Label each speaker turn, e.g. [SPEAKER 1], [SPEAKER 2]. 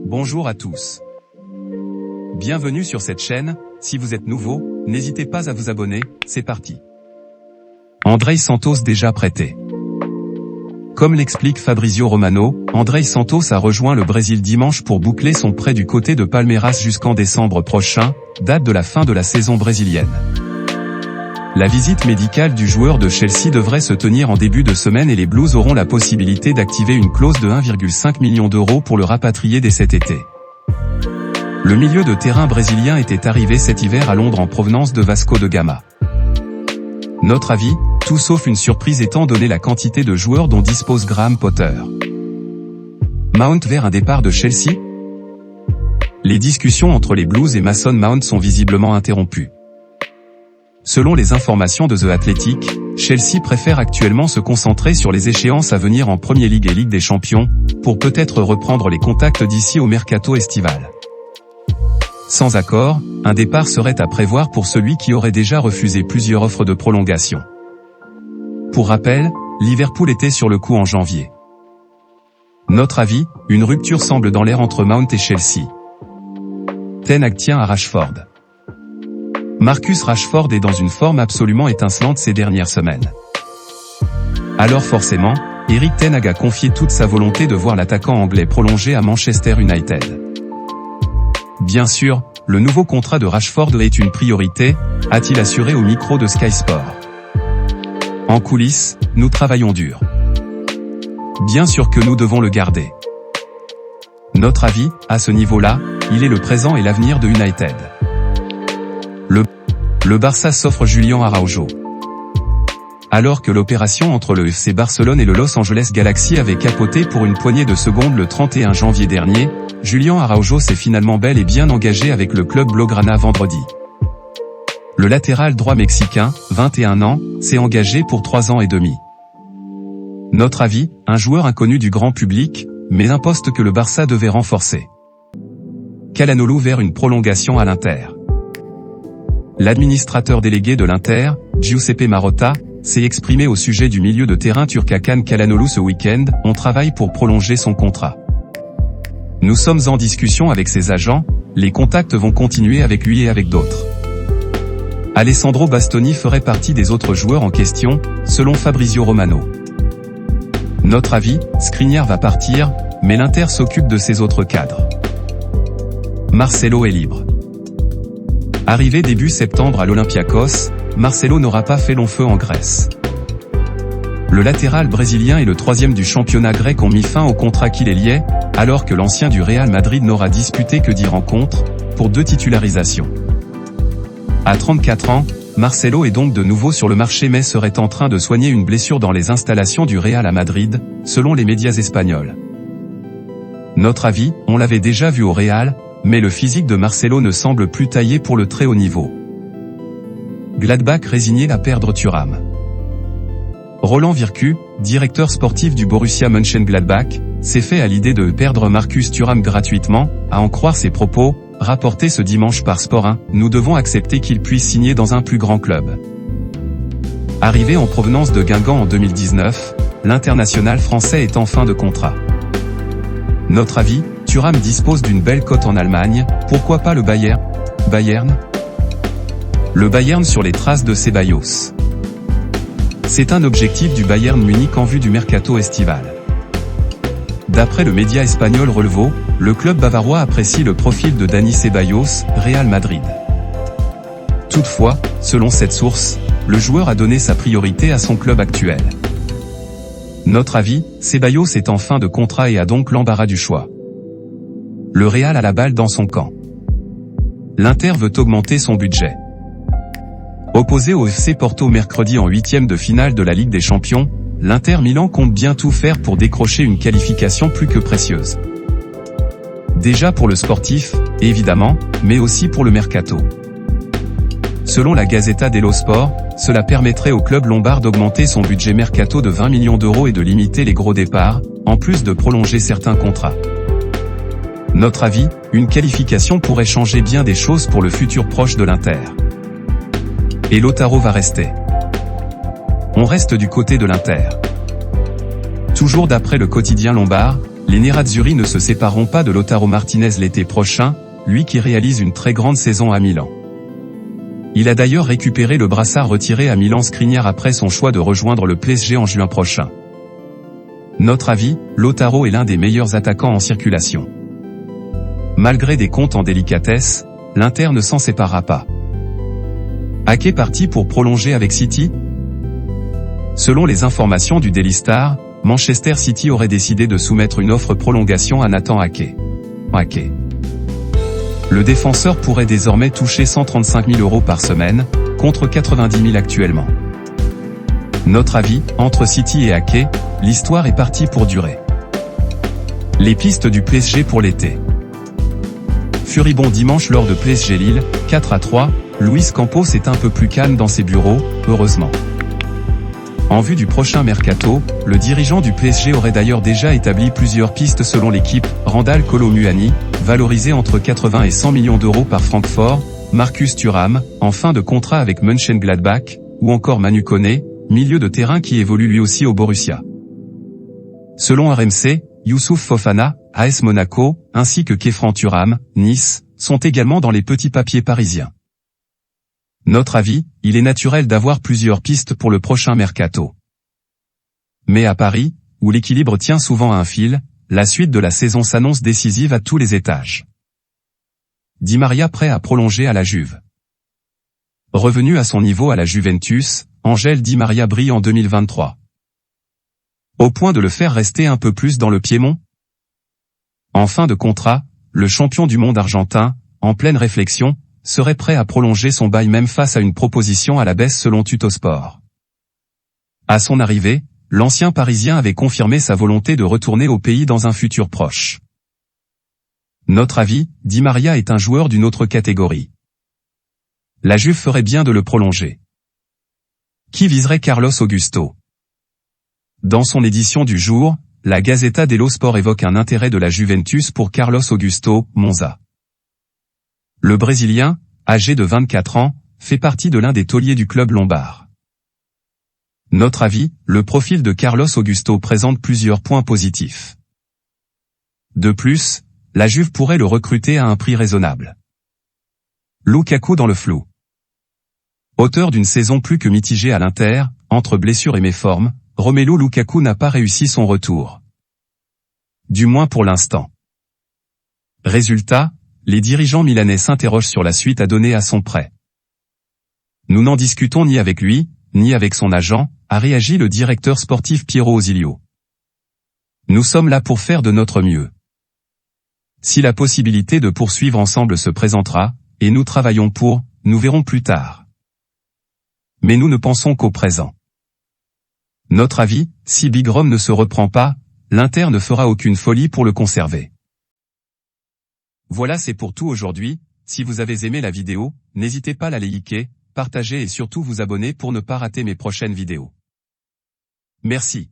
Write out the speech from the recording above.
[SPEAKER 1] Bonjour à tous. Bienvenue sur cette chaîne. Si vous êtes nouveau, n'hésitez pas à vous abonner, c'est parti. Andrey Santos déjà prêté. Comme l'explique Fabrizio Romano, Andrey Santos a rejoint le Brésil dimanche pour boucler son prêt du côté de Palmeiras jusqu'en décembre prochain, date de la fin de la saison brésilienne. La visite médicale du joueur de Chelsea devrait se tenir en début de semaine et les Blues auront la possibilité d'activer une clause de 1,5 million d'euros pour le rapatrier dès cet été. Le milieu de terrain brésilien était arrivé cet hiver à Londres en provenance de Vasco de Gama. Notre avis, tout sauf une surprise étant donné la quantité de joueurs dont dispose Graham Potter. Mount vers un départ de Chelsea? Les discussions entre les Blues et Mason Mount sont visiblement interrompues. Selon les informations de The Athletic, Chelsea préfère actuellement se concentrer sur les échéances à venir en Premier League et Ligue des Champions, pour peut-être reprendre les contacts d'ici au mercato estival. Sans accord, un départ serait à prévoir pour celui qui aurait déjà refusé plusieurs offres de prolongation. Pour rappel, Liverpool était sur le coup en janvier. Notre avis, une rupture semble dans l'air entre Mount et Chelsea. Ten Hag tient à Rashford. Marcus Rashford est dans une forme absolument étincelante ces dernières semaines. Alors forcément, Erik ten Hag a confié toute sa volonté de voir l'attaquant anglais prolongé à Manchester United. Bien sûr, le nouveau contrat de Rashford est une priorité, a-t-il assuré au micro de Sky Sport. En coulisses, nous travaillons dur. Bien sûr que nous devons le garder. Notre avis, à ce niveau-là, il est le présent et l'avenir de United. Le Barça s'offre Julián Araujo. Alors que l'opération entre le FC Barcelone et le Los Angeles Galaxy avait capoté pour une poignée de secondes le 31 janvier dernier, Julián Araujo s'est finalement bel et bien engagé avec le club blaugrana vendredi. Le latéral droit mexicain, 21 ans, s'est engagé pour 3 ans et demi. Notre avis, un joueur inconnu du grand public, mais un poste que le Barça devait renforcer. Calhanoglu vers une prolongation à l'Inter. L'administrateur délégué de l'Inter, Giuseppe Marotta, s'est exprimé au sujet du milieu de terrain turc Hakan Calhanoglu ce week-end. On travaille pour prolonger son contrat. Nous sommes en discussion avec ses agents, les contacts vont continuer avec lui et avec d'autres. Alessandro Bastoni ferait partie des autres joueurs en question, selon Fabrizio Romano. Notre avis, Skriniar va partir, mais l'Inter s'occupe de ses autres cadres. Marcelo est libre. Arrivé début septembre à l'Olympiakos, Marcelo n'aura pas fait long feu en Grèce. Le latéral brésilien et le 3e du championnat grec ont mis fin au contrat qui les liait, alors que l'ancien du Real Madrid n'aura disputé que 10 rencontres, pour 2 titularisations. À 34 ans, Marcelo est donc de nouveau sur le marché mais serait en train de soigner une blessure dans les installations du Real à Madrid, selon les médias espagnols. Notre avis, on l'avait déjà vu au Real, mais le physique de Marcelo ne semble plus taillé pour le très haut niveau. Gladbach résigné à perdre Thuram. Roland Vircu, directeur sportif du Borussia Mönchengladbach, s'est fait à l'idée de perdre Marcus Thuram gratuitement, à en croire ses propos, rapportés ce dimanche par Sport 1, nous devons accepter qu'il puisse signer dans un plus grand club. Arrivé en provenance de Guingamp en 2019, l'international français est en fin de contrat. Notre avis, Thuram dispose d'une belle cote en Allemagne, pourquoi pas le Bayern? Le Bayern sur les traces de Ceballos. C'est un objectif du Bayern Munich en vue du mercato estival. D'après le média espagnol Relevo, le club bavarois apprécie le profil de Dani Ceballos, Real Madrid. Toutefois, selon cette source, le joueur a donné sa priorité à son club actuel. Notre avis, Ceballos est en fin de contrat et a donc l'embarras du choix. Le Real a la balle dans son camp. L'Inter veut augmenter son budget. Opposé au FC Porto mercredi en 8e de finale de la Ligue des Champions, l'Inter Milan compte bien tout faire pour décrocher une qualification plus que précieuse. Déjà pour le sportif, évidemment, mais aussi pour le mercato. Selon la Gazzetta dello Sport, cela permettrait au club lombard d'augmenter son budget mercato de 20 millions d'euros et de limiter les gros départs, en plus de prolonger certains contrats. Notre avis, une qualification pourrait changer bien des choses pour le futur proche de l'Inter. Et Lautaro va rester. On reste du côté de l'Inter. Toujours d'après le quotidien lombard, les Nerazzurri ne se sépareront pas de Lautaro Martinez l'été prochain, lui qui réalise une très grande saison à Milan. Il a d'ailleurs récupéré le brassard retiré à Milan Skriniar après son choix de rejoindre le PSG en juin prochain. Notre avis, Lautaro est l'un des meilleurs attaquants en circulation. Malgré des comptes en délicatesse, l'Inter ne s'en séparera pas. Ake parti pour prolonger avec City? Selon les informations du Daily Star, Manchester City aurait décidé de soumettre une offre prolongation à Nathan Ake. Le défenseur pourrait désormais toucher 135 000 € par semaine, contre 90 000 actuellement. Notre avis, entre City et Ake, l'histoire est partie pour durer. Les pistes du PSG pour l'été. Furibond dimanche lors de PSG Lille, 4-3, Luis Campos est un peu plus calme dans ses bureaux, heureusement. En vue du prochain mercato, le dirigeant du PSG aurait d'ailleurs déjà établi plusieurs pistes selon l'équipe, Randal Kolo Muani, valorisé entre 80 et 100 millions d'euros par Francfort, Marcus Thuram, en fin de contrat avec Mönchengladbach, ou encore Manu Koné, milieu de terrain qui évolue lui aussi au Borussia. Selon RMC, Youssouf Fofana, AS Monaco, ainsi que Khéphren Thuram, Nice, sont également dans les petits papiers parisiens. Notre avis, il est naturel d'avoir plusieurs pistes pour le prochain mercato. Mais à Paris, où l'équilibre tient souvent à un fil, la suite de la saison s'annonce décisive à tous les étages. Di Maria prêt à prolonger à la Juve. Revenu à son niveau à la Juventus, Angel Di Maria brille en 2023. Au point de le faire rester un peu plus dans le Piémont? En fin de contrat, le champion du monde argentin, en pleine réflexion, serait prêt à prolonger son bail même face à une proposition à la baisse selon Tuttosport. À son arrivée, l'ancien Parisien avait confirmé sa volonté de retourner au pays dans un futur proche. Notre avis, Di Maria est un joueur d'une autre catégorie. La Juve ferait bien de le prolonger. Qui viserait Carlos Augusto? Dans son édition du jour, la Gazzetta dello Sport évoque un intérêt de la Juventus pour Carlos Augusto, Monza. Le Brésilien, âgé de 24 ans, fait partie de l'un des tauliers du club lombard. Notre avis, le profil de Carlos Augusto présente plusieurs points positifs. De plus, la Juve pourrait le recruter à un prix raisonnable. Lukaku dans le flou. Auteur d'une saison plus que mitigée à l'Inter, entre blessures et méformes, Romelu Lukaku n'a pas réussi son retour. Du moins pour l'instant. Résultat, les dirigeants milanais s'interrogent sur la suite à donner à son prêt. Nous n'en discutons ni avec lui, ni avec son agent, a réagi le directeur sportif Piero Ausilio. Nous sommes là pour faire de notre mieux. Si la possibilité de poursuivre ensemble se présentera, et nous travaillons pour, nous verrons plus tard. Mais nous ne pensons qu'au présent. Notre avis, si Big Rom ne se reprend pas, l'Inter ne fera aucune folie pour le conserver. Voilà, c'est pour tout aujourd'hui. Si vous avez aimé la vidéo, n'hésitez pas à la liker, partager et surtout vous abonner pour ne pas rater mes prochaines vidéos. Merci.